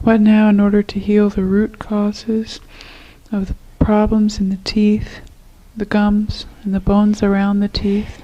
What now in order to heal the root causes of the problems in the teeth, the gums, and the bones around the teeth,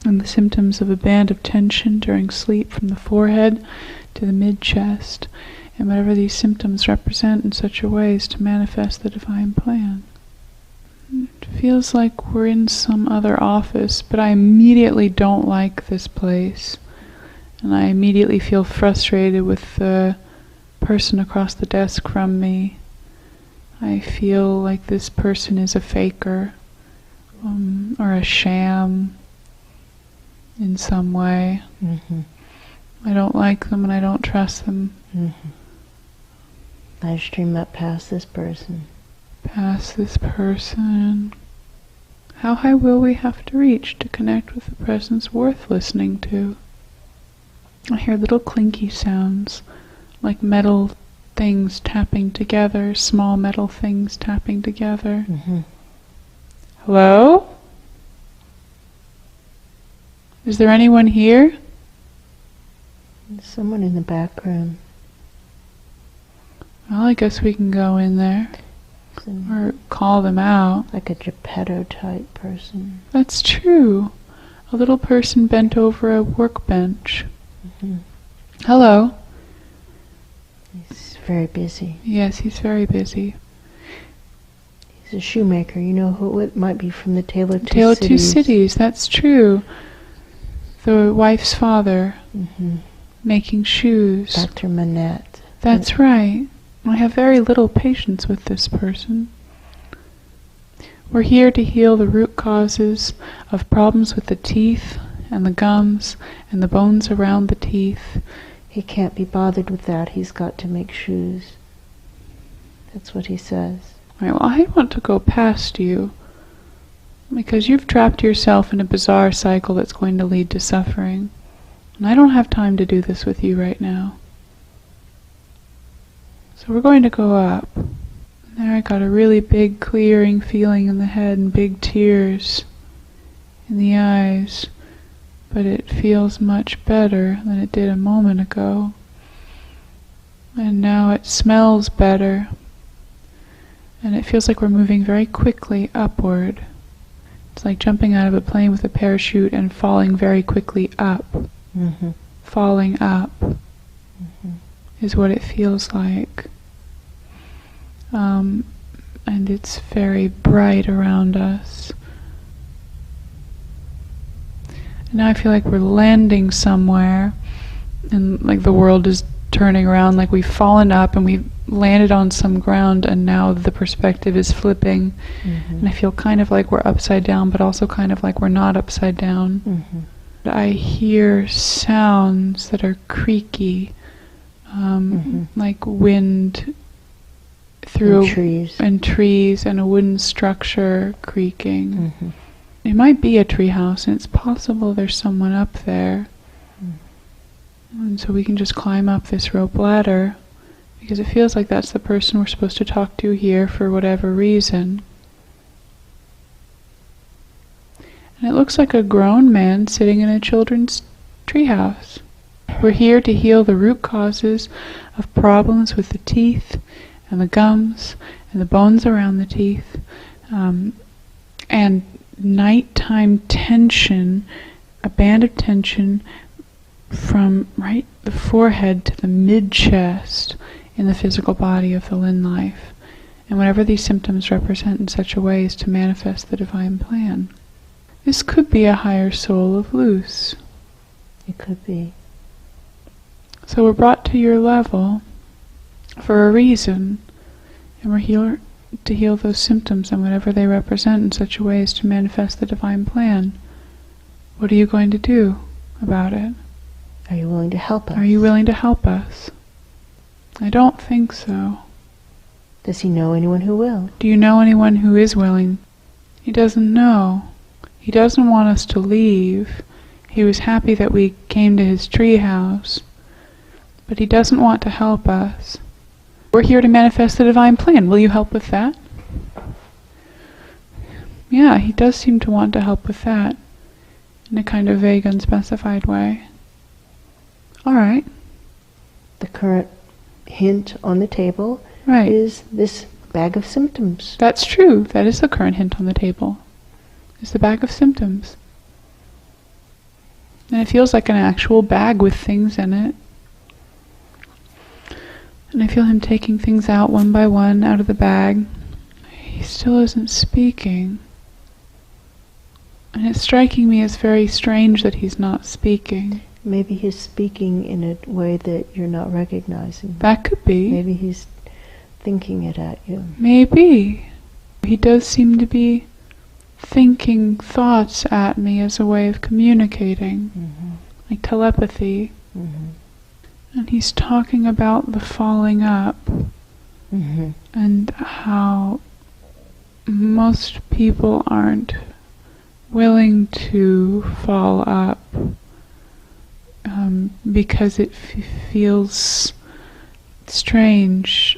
and the symptoms of a band of tension during sleep from the forehead to the mid-chest, and whatever these symptoms represent in such a way as to manifest the divine plan. It feels like we're in some other office, but I immediately don't like this place, and I immediately feel frustrated with the person across the desk from me. I feel like this person is a faker, or a sham in some way. I don't like them and I don't trust them. I stream up past this person. Past this person. How high will we have to reach to connect with the presence worth listening to? I hear little clinky sounds, like metal things tapping together, small metal things tapping together. Hello? Is there anyone here? There's someone in the back room. Well, I guess we can go in there. Or call them out. Like a Geppetto type person. That's true. A little person bent over a workbench. Hello. He's very busy. Yes, he's very busy. He's a shoemaker. You know who it might be from the Tale of Two Cities. Tale of Two Cities, that's true. The wife's father. Making shoes. Dr. Manette. That's right. I have very little patience with this person. We're here to heal the root causes of problems with the teeth and the gums and the bones around the teeth. He can't be bothered with that. He's got to make shoes. That's what he says. Right, well, I want to go past you because you've trapped yourself in a bizarre cycle that's going to lead to suffering. And I don't have time to do this with you right now. So we're going to go up. And there I got a really big clearing feeling in the head and big tears in the eyes. But it feels much better than it did a moment ago. And now it smells better. And it feels like we're moving very quickly upward. It's like jumping out of a plane with a parachute and falling very quickly up. Falling up is what it feels like. And it's very bright around us. And now I feel like we're landing somewhere, and like the world is turning around, like we've fallen up and we've landed on some ground, and now the perspective is flipping. And I feel kind of like we're upside down, but also kind of like we're not upside down. I hear sounds that are creaky, like wind through trees and a wooden structure creaking. It might be a treehouse, and it's possible there's someone up there. And so we can just climb up this rope ladder, because it feels like that's the person we're supposed to talk to here for whatever reason. And it looks like a grown man sitting in a children's treehouse. We're here to heal the root causes of problems with the teeth and the gums and the bones around the teeth, and nighttime tension, a band of tension from right the forehead to the mid-chest in the physical body of the Lynn-Life, and whatever these symptoms represent in such a way as to manifest the divine plan. This could be a higher soul of Luce. It could be. So we're brought to your level for a reason, and we're here to heal those symptoms and whatever they represent in such a way as to manifest the divine plan. What are you going to do about it? Are you willing to help us? Are you willing to help us? I don't think so. Does he know anyone who will? Do you know anyone who is willing? He doesn't know. He doesn't want us to leave. He was happy that we came to his treehouse, but he doesn't want to help us. We're here to manifest the divine plan. Will you help with that? Yeah, he does seem to want to help with that in a kind of vague, unspecified way. All right. The current hint on the table Right. is this bag of symptoms. That's true. That is the current hint on the table. It's the bag of symptoms. And it feels like an actual bag with things in it. And I feel him taking things out one by one out of the bag. He still isn't speaking. And it's striking me as very strange that he's not speaking. Maybe he's speaking in a way that you're not recognizing. That could be. Maybe he's thinking it at you. Maybe. He does seem to be thinking thoughts at me as a way of communicating, like telepathy. And he's talking about the falling up and how most people aren't willing to fall up because it feels strange.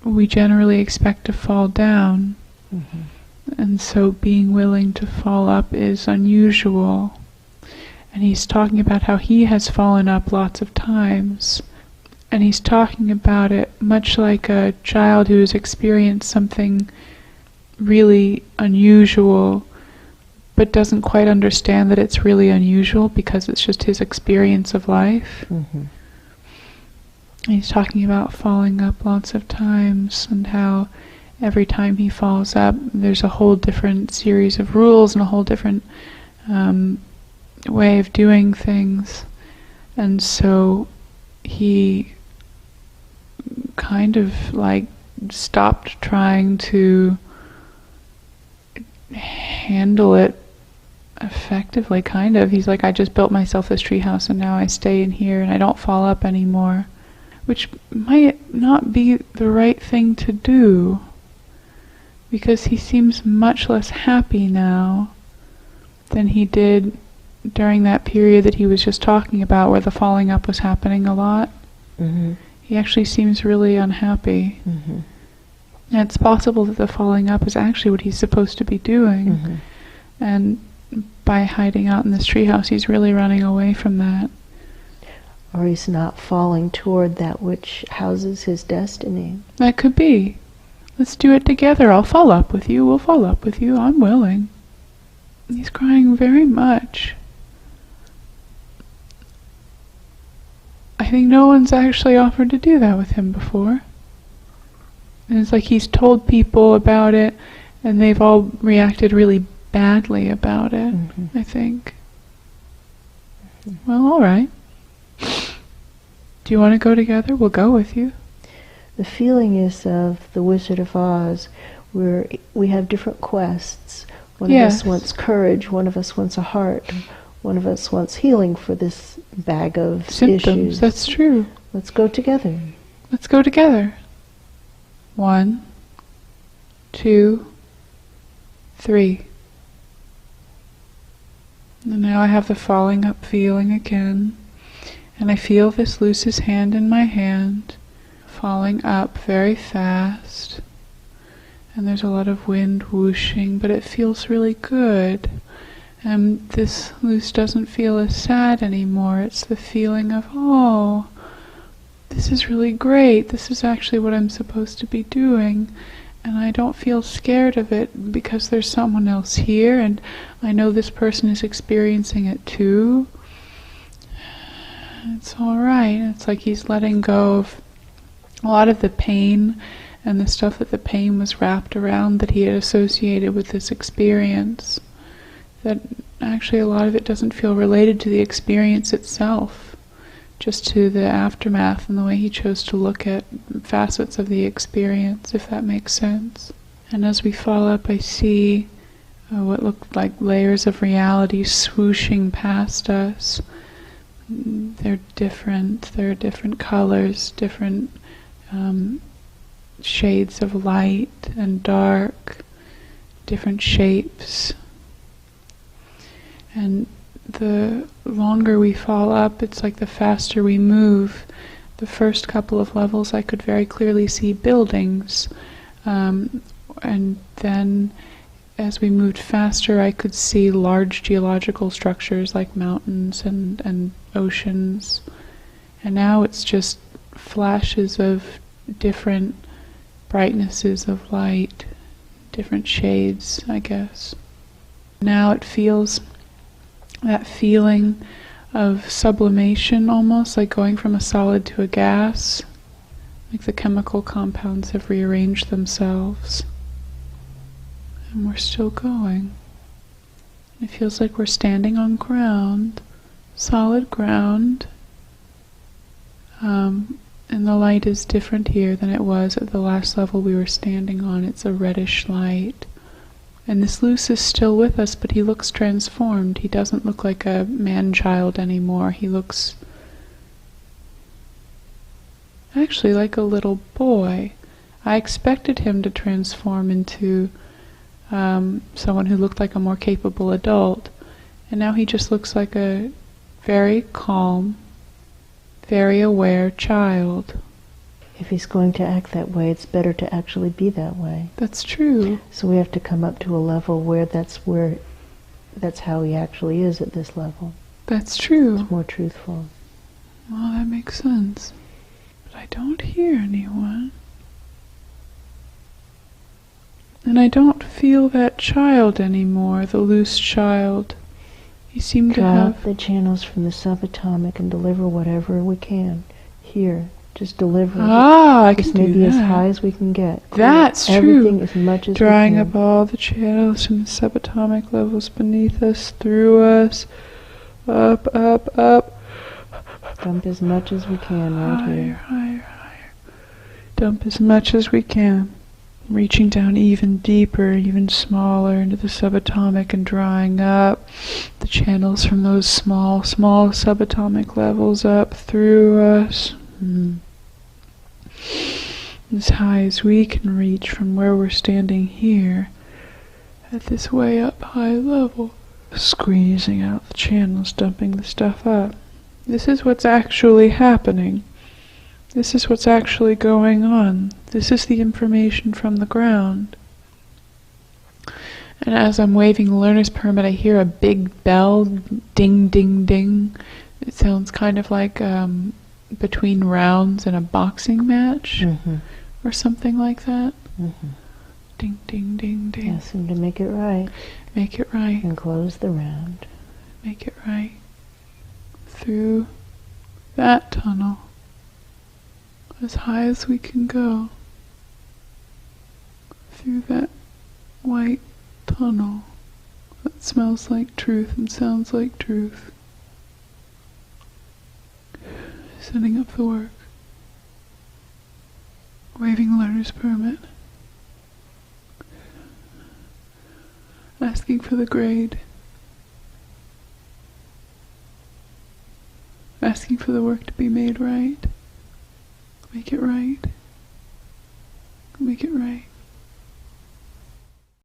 We generally expect to fall down, and so being willing to fall up is unusual. And he's talking about how he has fallen up lots of times, and he's talking about it much like a child who has experienced something really unusual but doesn't quite understand that it's really unusual because it's just his experience of life. And he's talking about falling up lots of times and how every time he falls up there's a whole different series of rules and a whole different way of doing things. And so he kind of like stopped trying to handle it effectively, kind of. He's like, I just built myself this treehouse and now I stay in here and I don't fall up anymore, which might not be the right thing to do, because he seems much less happy now than he did during that period that he was just talking about where the falling up was happening a lot. He actually seems really unhappy. And it's possible that the falling up is actually what he's supposed to be doing. And by hiding out in this treehouse, he's really running away from that. Or he's not falling toward that which houses his destiny. That could be. Let's do it together. I'll fall up with you. We'll fall up with you. I'm willing. He's crying very much. I think no one's actually offered to do that with him before. And it's like he's told people about it and they've all reacted really badly about it, I think. Well, all right. Do you want to go together? We'll go with you. The feeling is of the Wizard of Oz, where we have different quests. One of us wants courage, one of us wants a heart, one of us wants healing for this bag of symptoms. Issues. That's true. Let's go together. Let's go together. 1, 2, 3. And now I have the falling up feeling again. And I feel this Luce's hand in my hand, falling up very fast. And there's a lot of wind whooshing, but it feels really good. And this Luce doesn't feel as sad anymore. It's the feeling of, oh, this is really great. This is actually what I'm supposed to be doing. And I don't feel scared of it because there's someone else here and I know this person is experiencing it too. It's all right. It's like he's letting go of a lot of the pain and the stuff that the pain was wrapped around that he had associated with this experience. That actually a lot of it doesn't feel related to the experience itself, just to the aftermath and the way he chose to look at facets of the experience, if that makes sense. And as we fall up, I see what looked like layers of reality swooshing past us. They're different. There are different colors, different shades of light and dark, different shapes. And the longer we fall up, it's like the faster we move. The first couple of levels I could very clearly see buildings, and then as we moved faster I could see large geological structures like mountains and oceans. And now it's just flashes of different brightnesses of light, different shades, I guess. Now it feels that feeling of sublimation, almost like going from a solid to a gas, like the chemical compounds have rearranged themselves. And we're still going. It feels like we're standing on ground, solid ground, and the light is different here than it was at the last level we were standing on. It's a reddish light. And this Luce is still with us, but he looks transformed. He doesn't look like a man-child anymore. He looks actually like a little boy. I expected him to transform into someone who looked like a more capable adult. And now he just looks like a very calm, very aware child. If he's going to act that way, it's better to actually be that way. That's true. So we have to come up to a level where that's how he actually is at this level. That's true. It's more truthful. Well, that makes sense. But I don't hear anyone. And I don't feel that child anymore, the loose child. You seem to have... Drop the channels from the subatomic and deliver whatever we can. Here. Just deliver it. I can do that. Maybe as high as we can get. That's true. Everything as much as Drying we can. up all the channels from the subatomic levels beneath us, through us, up, up, up. Dump as much as we can right here. Higher, higher. Dump as much as we can. Reaching down even deeper, even smaller into the subatomic and drying up the channels from those small subatomic levels up through us. As high as we can reach from where we're standing here at this way up high level. Squeezing out the channels, dumping the stuff up. This is what's actually happening. This is what's actually going on. This is the information from the ground. And as I'm waving the learner's permit, I hear a big bell, ding, ding, ding. It sounds kind of like between rounds in a boxing match, or something like that. Ding, ding, ding, ding. Ask him to make it right. Make it right. And close the round. Make it right. Through that tunnel. As high as we can go. Through that white tunnel that smells like truth and sounds like truth. Setting up the work. Waiving learner's permit. Asking for the grade. Asking for the work to be made right. Make it right. Make it right.